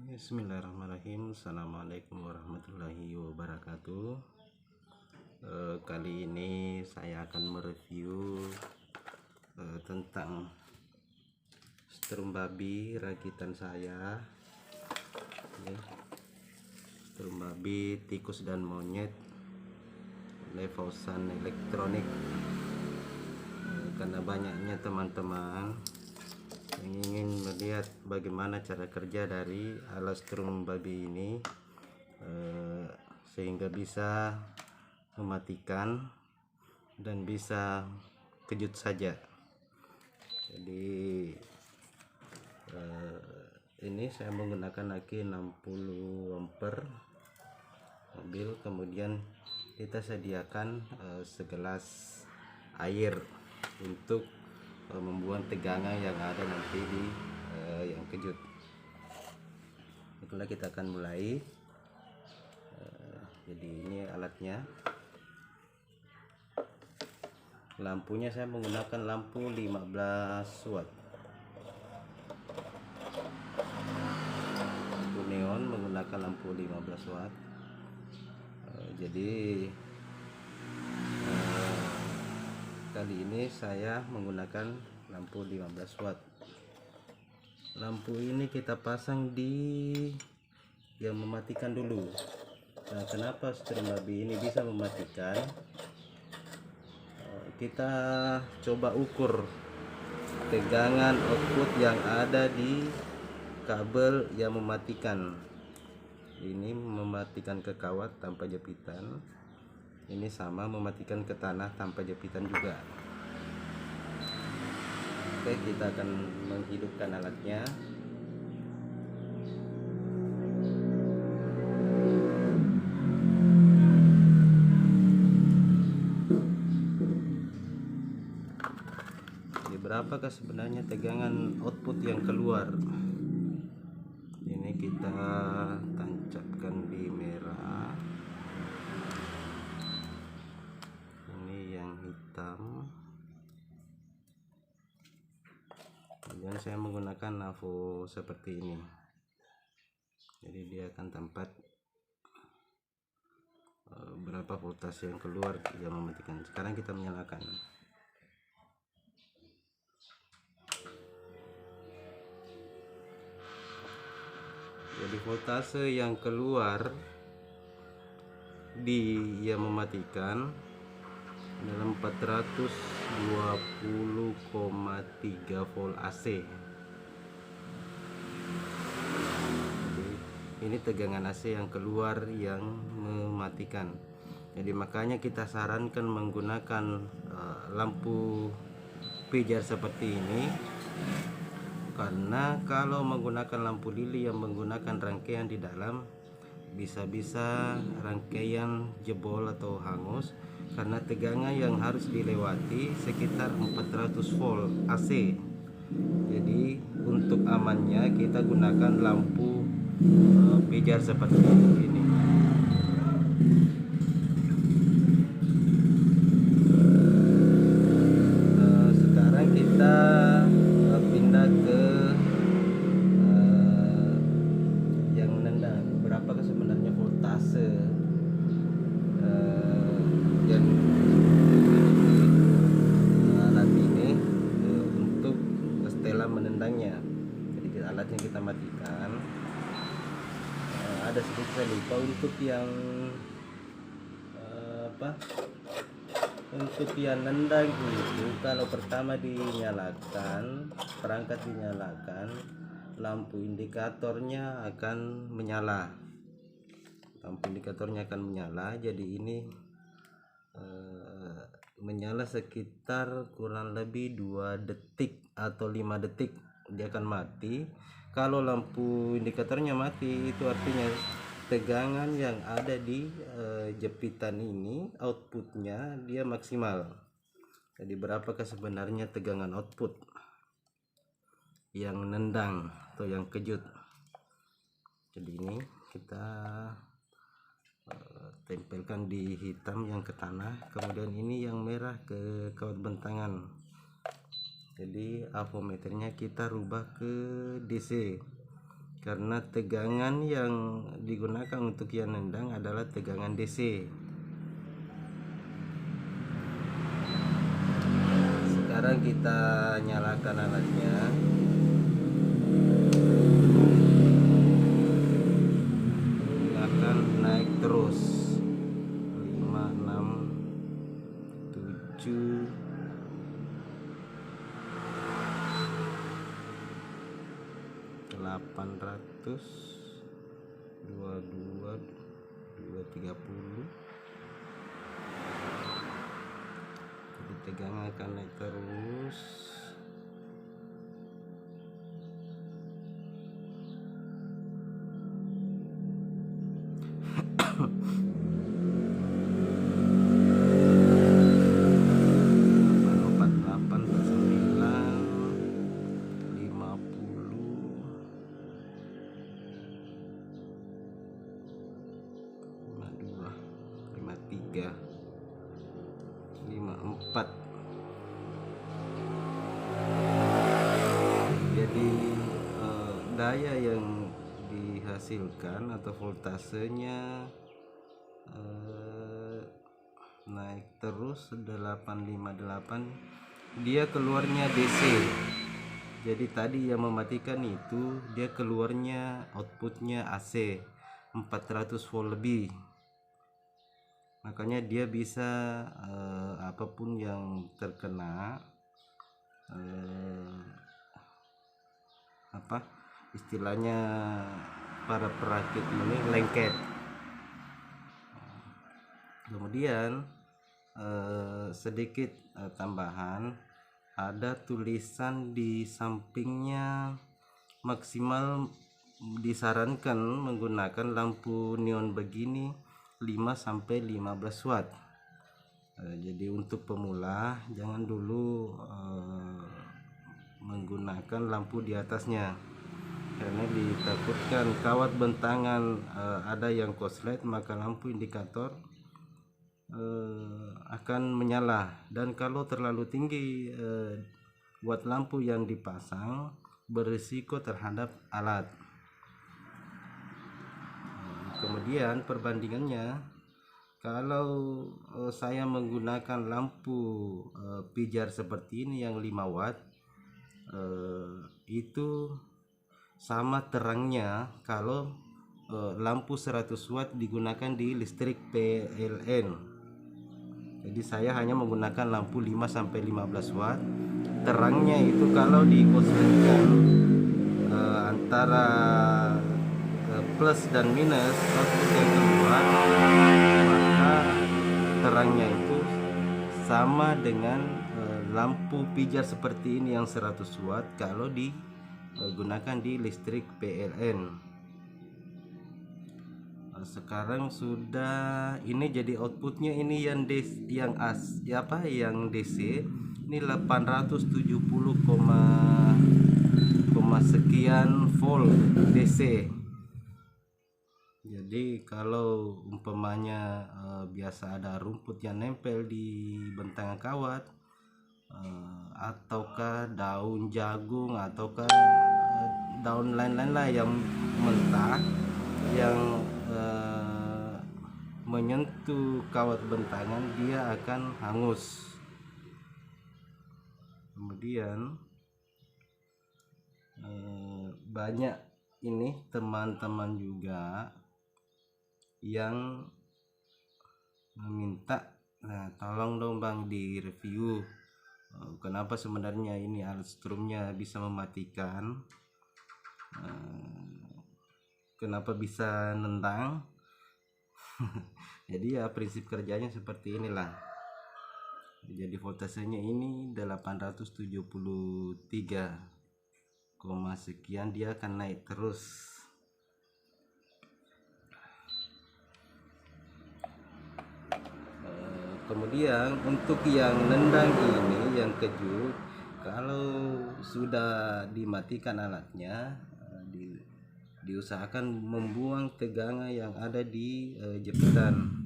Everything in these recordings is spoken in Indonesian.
Bismillahirrahmanirrahim. Assalamualaikum warahmatullahi wabarakatuh. Kali ini saya akan mereview tentang strum babi rakitan saya. Strum babi tikus dan monyet Levausan elektronik. Karena banyaknya teman-teman yang ingin melihat bagaimana cara kerja dari alat strum babi ini, sehingga bisa mematikan dan bisa kejut saja. Jadi ini saya menggunakan aki 60 ampere mobil, kemudian kita sediakan segelas air untuk membuat tegangan yang ada nanti di yang kejut. Itulah kita akan mulai. Jadi ini alatnya. Lampunya saya menggunakan lampu 15 watt. Lampu neon menggunakan lampu 15 watt. Jadi kali ini saya menggunakan lampu 15 watt. Lampu ini kita pasang di yang mematikan dulu. Nah, kenapa strum babi ini bisa mematikan? Kita coba ukur tegangan output yang ada di kabel yang mematikan. Ini mematikan ke kawat tanpa jepitan. Ini sama mematikan ke tanah tanpa jepitan juga. Oke, kita akan menghidupkan alatnya. Jadi berapakah sebenarnya tegangan output yang keluar? Ini kita tancapkan di merah. Hitam. Kemudian saya menggunakan navo seperti ini, jadi dia akan tempat berapa voltase yang keluar yang mematikan. Sekarang kita menyalakan. Jadi voltase yang keluar di yang mematikan dalam 420,3 volt AC. Jadi ini tegangan AC yang keluar yang mematikan. Jadi makanya kita sarankan menggunakan lampu pijar seperti ini, karena kalau menggunakan lampu lili yang menggunakan rangkaian di dalam, bisa-bisa rangkaian jebol atau hangus karena tegangan yang harus dilewati sekitar 400 volt AC. Jadi untuk amannya kita gunakan lampu pijar seperti ini. Sekarang kita pindah ke yang menendang. Berapakah sebenarnya voltase yang alat ini untuk setelah menendangnya. Jadi alatnya kita matikan. Ada sedikit saya lupa untuk yang untuk yang nendang itu, kalau pertama dinyalakan, perangkat dinyalakan, lampu indikatornya akan menyala. Jadi ini menyala sekitar kurang lebih 2 detik atau 5 detik dia akan mati. Kalau lampu indikatornya mati, itu artinya tegangan yang ada di jepitan ini outputnya dia maksimal. Jadi berapakah sebenarnya tegangan output yang nendang atau yang kejut? Jadi ini kita tempelkan di hitam yang ke tanah, kemudian ini yang merah ke kawat bentangan. Jadi avometernya kita rubah ke DC. karena tegangan yang digunakan untuk yang nendang adalah tegangan DC. Sekarang kita nyalakan alatnya. Ini akan naik terus 5, 6, 7, 800, 22, 230. Jadi tegangan akan naik terus. Tiga, 54. Jadi daya yang dihasilkan atau voltasenya naik terus 858. Dia keluarnya DC. Jadi tadi yang mematikan itu dia keluarnya outputnya AC 400 volt lebih. Makanya dia bisa apapun yang terkena istilahnya para perakit ini lengket. Kemudian sedikit tambahan, ada tulisan di sampingnya maksimal disarankan menggunakan lampu neon begini 5-15 watt. Jadi untuk pemula jangan dulu menggunakan lampu di atasnya, karena ditakutkan kawat bentangan ada yang korslet, maka lampu indikator akan menyala, dan kalau terlalu tinggi watt lampu yang dipasang berisiko terhadap alat. Kemudian perbandingannya, kalau saya menggunakan lampu pijar seperti ini yang 5 watt, itu sama terangnya kalau lampu 100 watt digunakan di listrik PLN. Jadi saya hanya menggunakan lampu 5-15 watt. Terangnya itu kalau dikosletkan antara plus dan minus output yang keluar, maka terangnya itu sama dengan lampu pijar seperti ini yang 100 watt kalau digunakan di listrik PLN. Sekarang sudah ini jadi outputnya ini yang DC ini 870, sekian volt DC. Jadi kalau umpamanya biasa ada rumput yang nempel di bentangan kawat, ataukah daun jagung, ataukah daun lain-lain lah yang mentah yang menyentuh kawat bentangan, dia akan hangus. Kemudian banyak ini teman-teman juga yang meminta, tolong dong bang di review kenapa sebenarnya ini alat strumnya bisa mematikan, kenapa bisa nendang. Jadi ya prinsip kerjanya seperti inilah. Jadi voltasenya ini 873, sekian, dia akan naik terus. Kemudian untuk yang nendang ini yang kejut, kalau sudah dimatikan alatnya, diusahakan membuang tegangan yang ada di jepitan.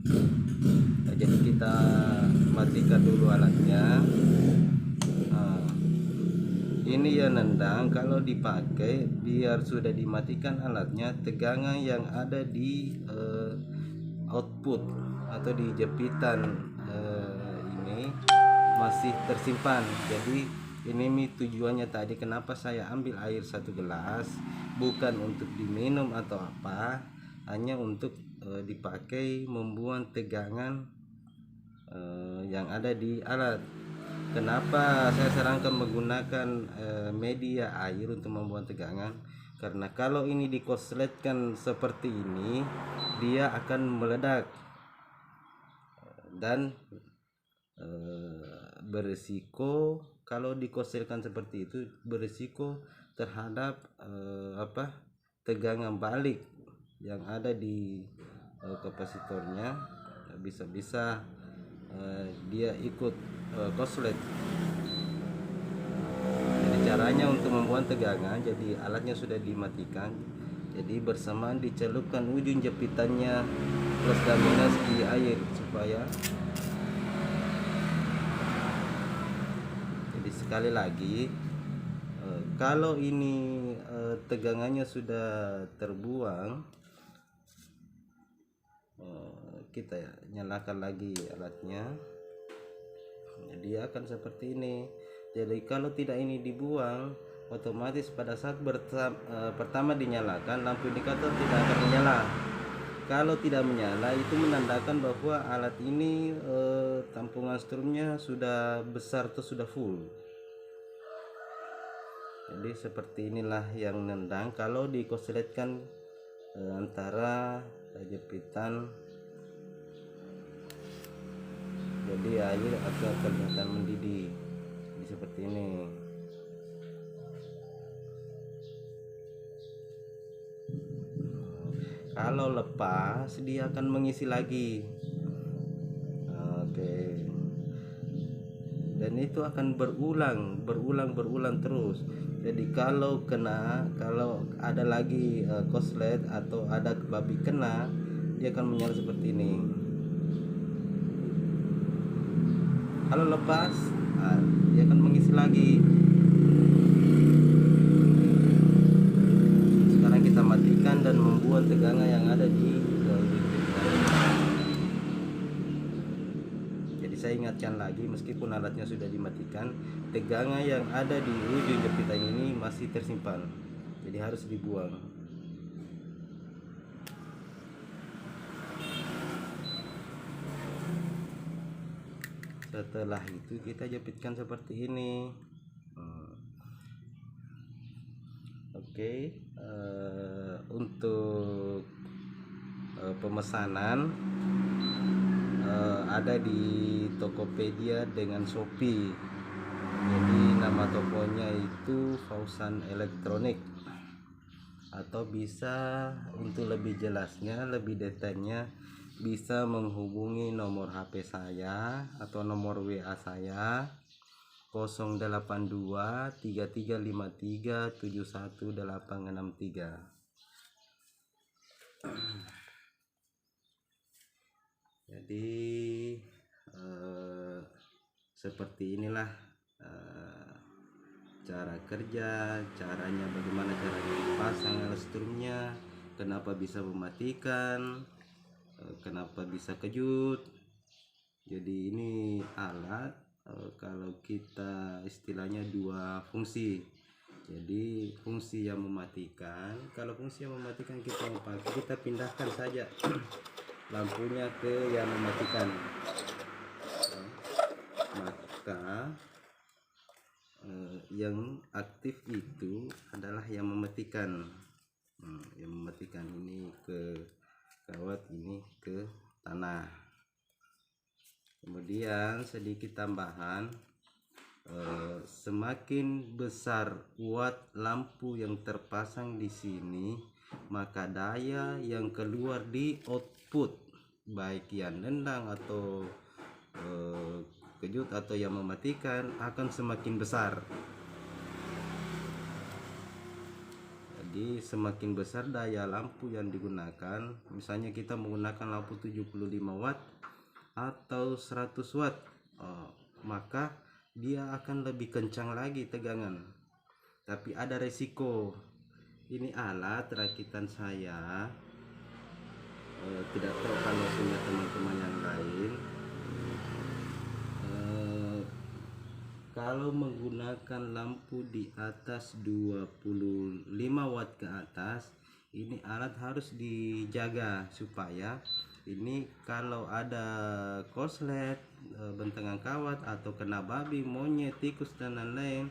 Jadi kita matikan dulu alatnya. ini ya nendang, kalau dipakai biar sudah dimatikan alatnya, tegangan yang ada di output atau di jepitan ini masih tersimpan. Jadi ini tujuannya tadi kenapa saya ambil air 1 gelas, bukan untuk diminum atau apa, hanya untuk dipakai membuat tegangan yang ada di alat. Kenapa saya sarankan menggunakan media air untuk membuat tegangan? Karena kalau ini dikosletkan seperti ini, dia akan meledak dan berisiko. Kalau dikosletkan seperti itu berisiko terhadap tegangan balik yang ada di kapasitornya, bisa-bisa dia ikut koslet. Jadi caranya untuk membuat tegangan, jadi alatnya sudah dimatikan, jadi bersamaan dicelupkan ujung jepitannya plus dan minus di air supaya, jadi sekali lagi kalau ini tegangannya sudah terbuang, kita nyalakan lagi alatnya, dia akan seperti ini. Jadi kalau tidak ini dibuang, otomatis pada saat pertama dinyalakan, lampu indikator tidak akan menyala. Kalau tidak menyala, itu menandakan bahwa alat ini tampungan strumnya sudah besar atau sudah full. Jadi seperti inilah yang nendang kalau dikosletkan antara jepitan, jadi air akan kelihatan mendidih. Jadi seperti ini. Kalau lepas, dia akan mengisi lagi. Oke. Dan itu akan berulang terus. Jadi kalau ada lagi koslet atau ada babi kena, dia akan menyala seperti ini. Kalau lepas, dia akan mengisi lagi. Sekarang kita matikan dan membuat tegangan yang ada di jadi saya ingatkan lagi, meskipun alatnya sudah dimatikan, tegangan yang ada di ujung jepitan ini masih tersimpan, jadi harus dibuang. Setelah itu kita jepitkan seperti ini. Oke, untuk pemesanan ada di Tokopedia dengan Shopee. Jadi nama tokonya itu Fausan Elektronik, atau bisa untuk lebih jelasnya, lebih detailnya bisa menghubungi nomor HP saya atau nomor WA saya 082 3353 71863. Jadi seperti inilah cara kerja, caranya bagaimana caranya dipasang alat strumnya, kenapa bisa mematikan, kenapa bisa kejut. Jadi ini alat kalau kita istilahnya dua fungsi. Jadi fungsi yang mematikan, kalau fungsi yang mematikan kita mau pakai, kita pindahkan saja lampunya ke yang mematikan, maka yang aktif itu adalah yang mematikan. Yang mematikan ini ke kawat, ini ke tanah. Kemudian sedikit tambahan, semakin besar watt lampu yang terpasang di sini, maka daya yang keluar di output, baik yang nendang atau kejut atau yang mematikan, akan semakin besar. Jadi semakin besar daya lampu yang digunakan, misalnya kita menggunakan lampu 75 watt atau 100 watt, maka dia akan lebih kencang lagi tegangan. tapi ada resiko. Ini alat rakitan saya, tidak tahu kalau punya teman-teman yang lain. Kalau menggunakan lampu di atas 25 watt ke atas, ini alat harus dijaga supaya ini kalau ada korslet, bentangan kawat atau kena babi, monyet, tikus dan lain-lain,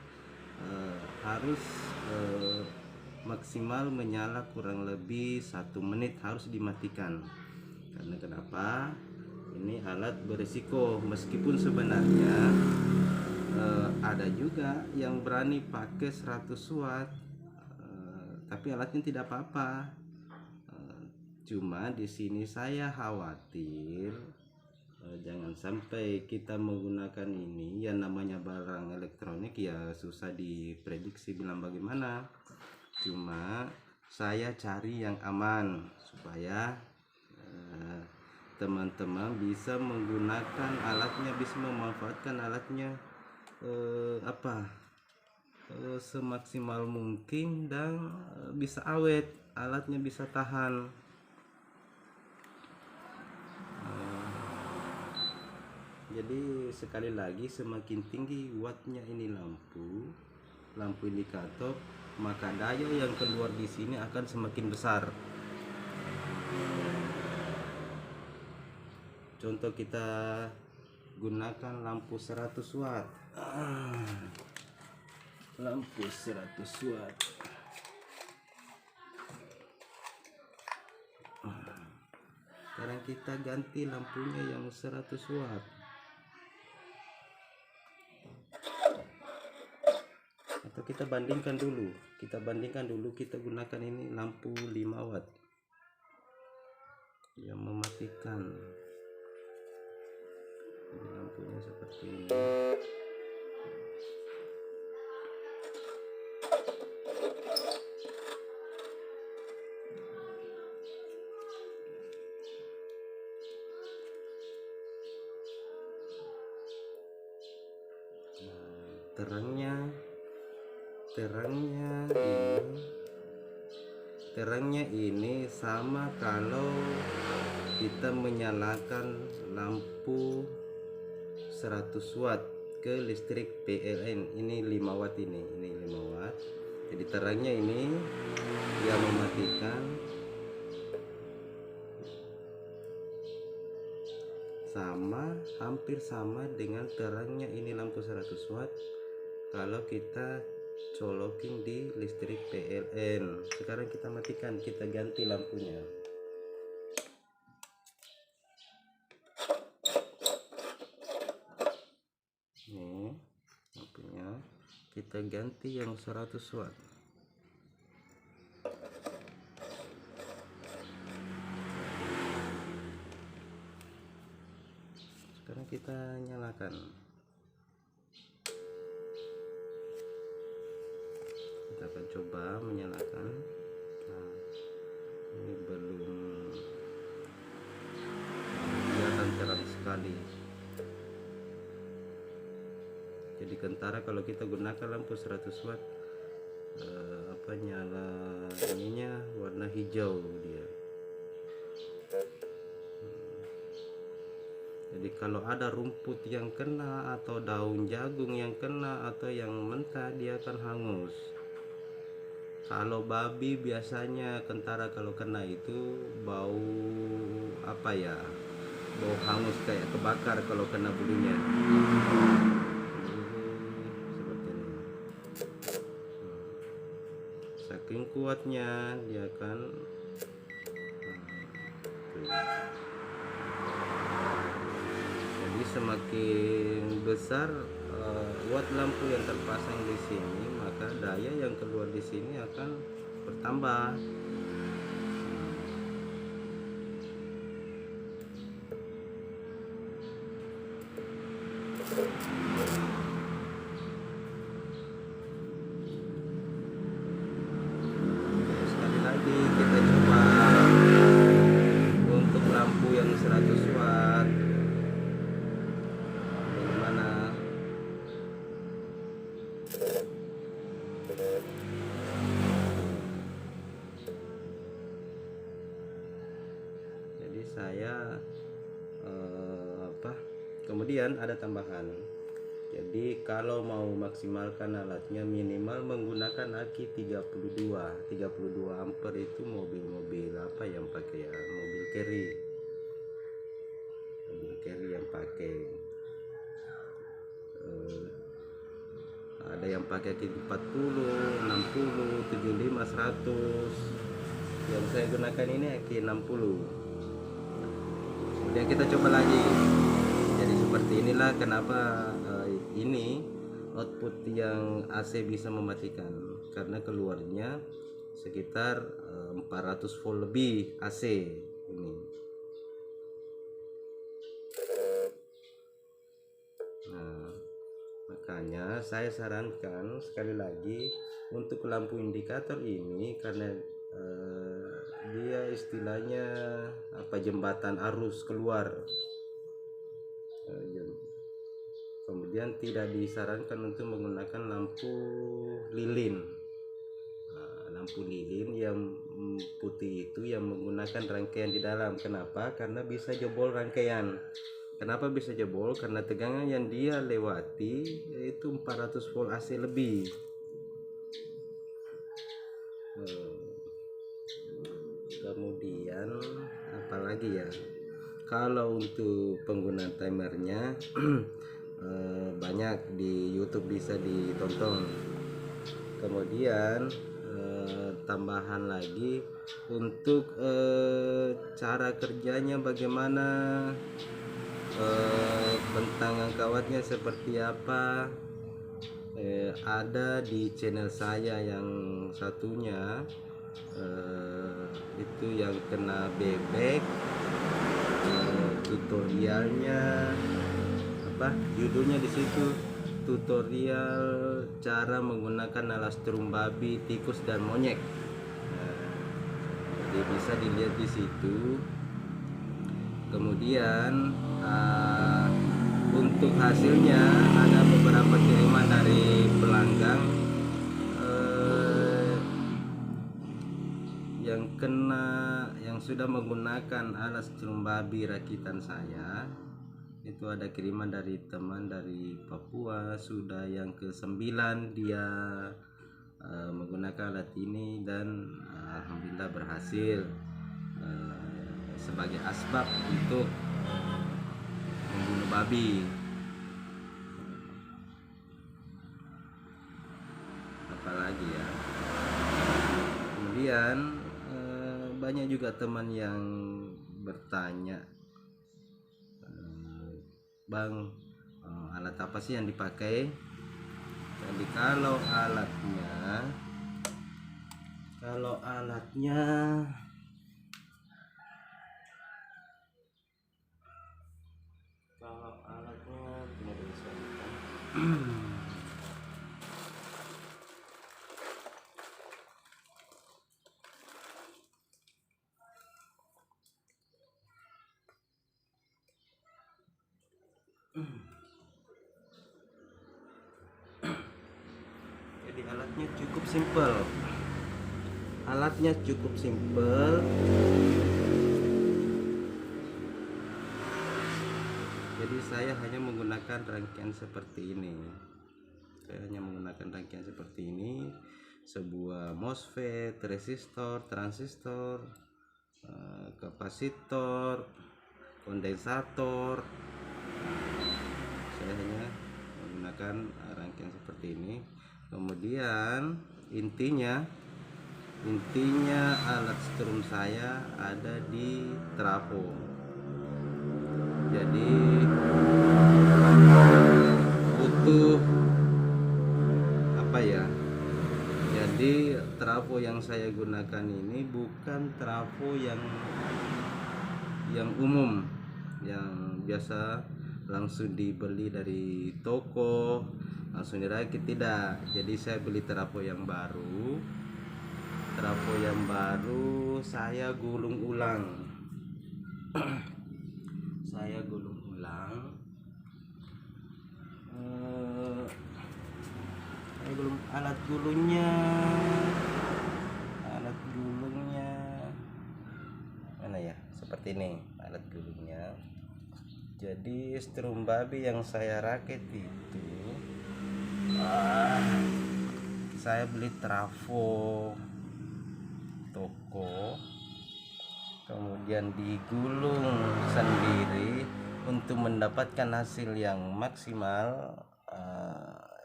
harus maksimal menyala kurang lebih 1 menit, harus dimatikan. Karena kenapa? Ini alat berisiko, meskipun sebenarnya ada juga yang berani pakai 100 watt, tapi alatnya tidak apa-apa. Cuma di sini saya khawatir jangan sampai kita menggunakan ini, yang namanya barang elektronik ya susah diprediksi bilang bagaimana. Cuma saya cari yang aman supaya teman-teman bisa menggunakan alatnya, bisa memanfaatkan alatnya semaksimal mungkin, dan bisa awet, alatnya bisa tahan. Jadi sekali lagi, semakin tinggi wattnya ini lampu indikator, maka daya yang keluar di sini akan semakin besar. Contoh kita gunakan lampu 100 watt. Lampu 100 watt. Sekarang kita ganti lampunya yang 100 watt. Atau kita bandingkan dulu, kita gunakan ini lampu 5 watt yang mematikan. Ini lampunya seperti ini. Terangnya ini sama kalau kita menyalakan lampu 100 watt ke listrik PLN. Ini 5 watt, ini 5 watt. Jadi terangnya ini yang mematikan, hampir sama dengan terangnya ini lampu 100 watt kalau kita colokin di listrik PLN. Sekarang kita matikan, kita ganti lampunya. Nih lampunya, kita ganti yang 100 watt. Sekarang kita nyalakan. Kita akan coba menyalakan. Nah, ini belum kelihatan terang sekali. Jadi kentara kalau kita gunakan lampu 100 watt, nyala ininya warna hijau dia. Jadi kalau ada rumput yang kena atau daun jagung yang kena atau yang mentah, dia akan hangus. Kalau babi biasanya kentara kalau kena itu bau bau hangus, kayak kebakar kalau kena bulunya. Seperti ini. Saking kuatnya dia akan jadi semakin besar watt lampu yang terpasang di sini, maka daya yang keluar di sini akan bertambah. Sekali lagi kita coba untuk lampu yang 100 watt. Bagaimana? saya kemudian ada tambahan. Jadi kalau mau maksimalkan alatnya minimal menggunakan aki 32 ampere. Itu mobil-mobil apa yang pakai ya, mobil carry yang pakai ada yang pakai aki 40, 60, 75, 100. Yang saya gunakan ini aki 60. Kemudian kita coba lagi. Jadi seperti inilah kenapa ini output yang AC bisa mematikan, karena keluarnya sekitar 400 volt lebih AC ini. Nah, makanya saya sarankan sekali lagi untuk lampu indikator ini, karena dia istilahnya jembatan arus keluar. Kemudian tidak disarankan untuk menggunakan lampu lilin. Lampu lilin yang putih itu yang menggunakan rangkaian di dalam. Kenapa? Karena bisa jebol rangkaian. Kenapa bisa jebol? Karena tegangan yang dia lewati itu 400 volt AC lebih. Kemudian apalagi ya, kalau untuk penggunaan timernya banyak di YouTube bisa ditonton. Kemudian tambahan lagi untuk cara kerjanya bagaimana, bentangan kawatnya seperti apa, ada di channel saya yang satunya, itu yang kena bebek, tutorialnya judulnya di situ, tutorial cara menggunakan alas turun babi, tikus dan monyet. Jadi bisa dilihat di situ. Kemudian untuk hasilnya ada beberapa kiriman dari pelanggan yang sudah menggunakan alas turun babi rakitan saya. Itu ada kiriman dari teman dari Papua, sudah yang ke-9 dia menggunakan alat ini, dan alhamdulillah berhasil sebagai asbab untuk membunuh babi. Apalagi ya, kemudian banyak juga teman yang bertanya, Bang, alat apa sih yang dipakai? Jadi kalau alatnya jadi alatnya cukup simpel. Jadi saya hanya menggunakan rangkaian seperti ini. Sebuah MOSFET, resistor, transistor, kapasitor, kondensator. Saya hanya menggunakan rangkaian seperti ini. Kemudian intinya alat strum saya ada di trafo. Jadi butuh jadi trafo yang saya gunakan ini bukan trafo yang umum, yang biasa langsung dibeli dari toko langsung dirakit, tidak. Jadi saya beli trafo yang baru saya gulung ulang. Alat gulungnya mana ya, seperti ini. alat gulungnya. Jadi strum babi yang saya rakit itu saya beli trafo toko, kemudian digulung sendiri untuk mendapatkan hasil yang maksimal.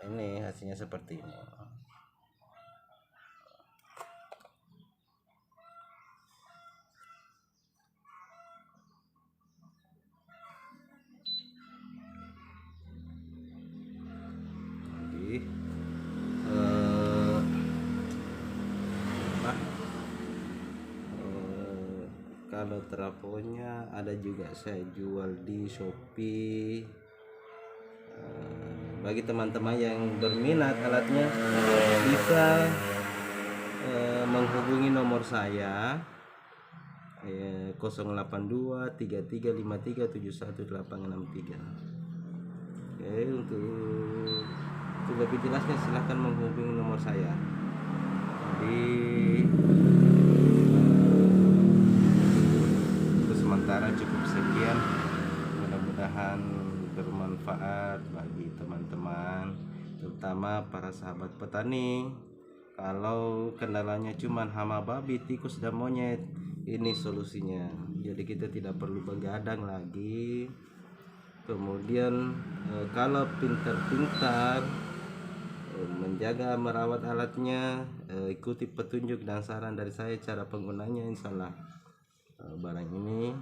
Ini hasilnya seperti ini. Jadi kalau trafonya ada juga saya jual di Shopee. Bagi teman-teman yang berminat alatnya bisa menghubungi nomor saya 082 3353 71863. Oke, untuk lebih jelasnya silahkan menghubungi nomor saya. Jadi untuk sementara cukup sekian, mudah-mudahan bermanfaat bagi teman-teman, terutama para sahabat petani. Kalau kendalanya cuma hama babi, tikus dan monyet, ini solusinya. Jadi kita tidak perlu begadang lagi. Kemudian kalau pintar-pintar menjaga merawat alatnya, ikuti petunjuk dan saran dari saya cara penggunanya, insyaallah barang ini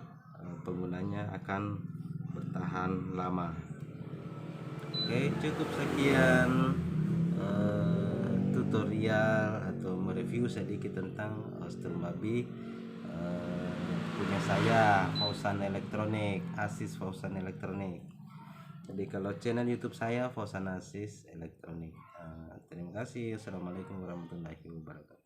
penggunanya akan bertahan lama. Oke, cukup sekian tutorial atau mereview sedikit tentang strum babi punya saya, Fauzan Elektronik, Asis Fauzan Elektronik. Jadi kalau channel YouTube saya Fauzan Asis Elektronik. Terima kasih. Assalamualaikum warahmatullahi wabarakatuh.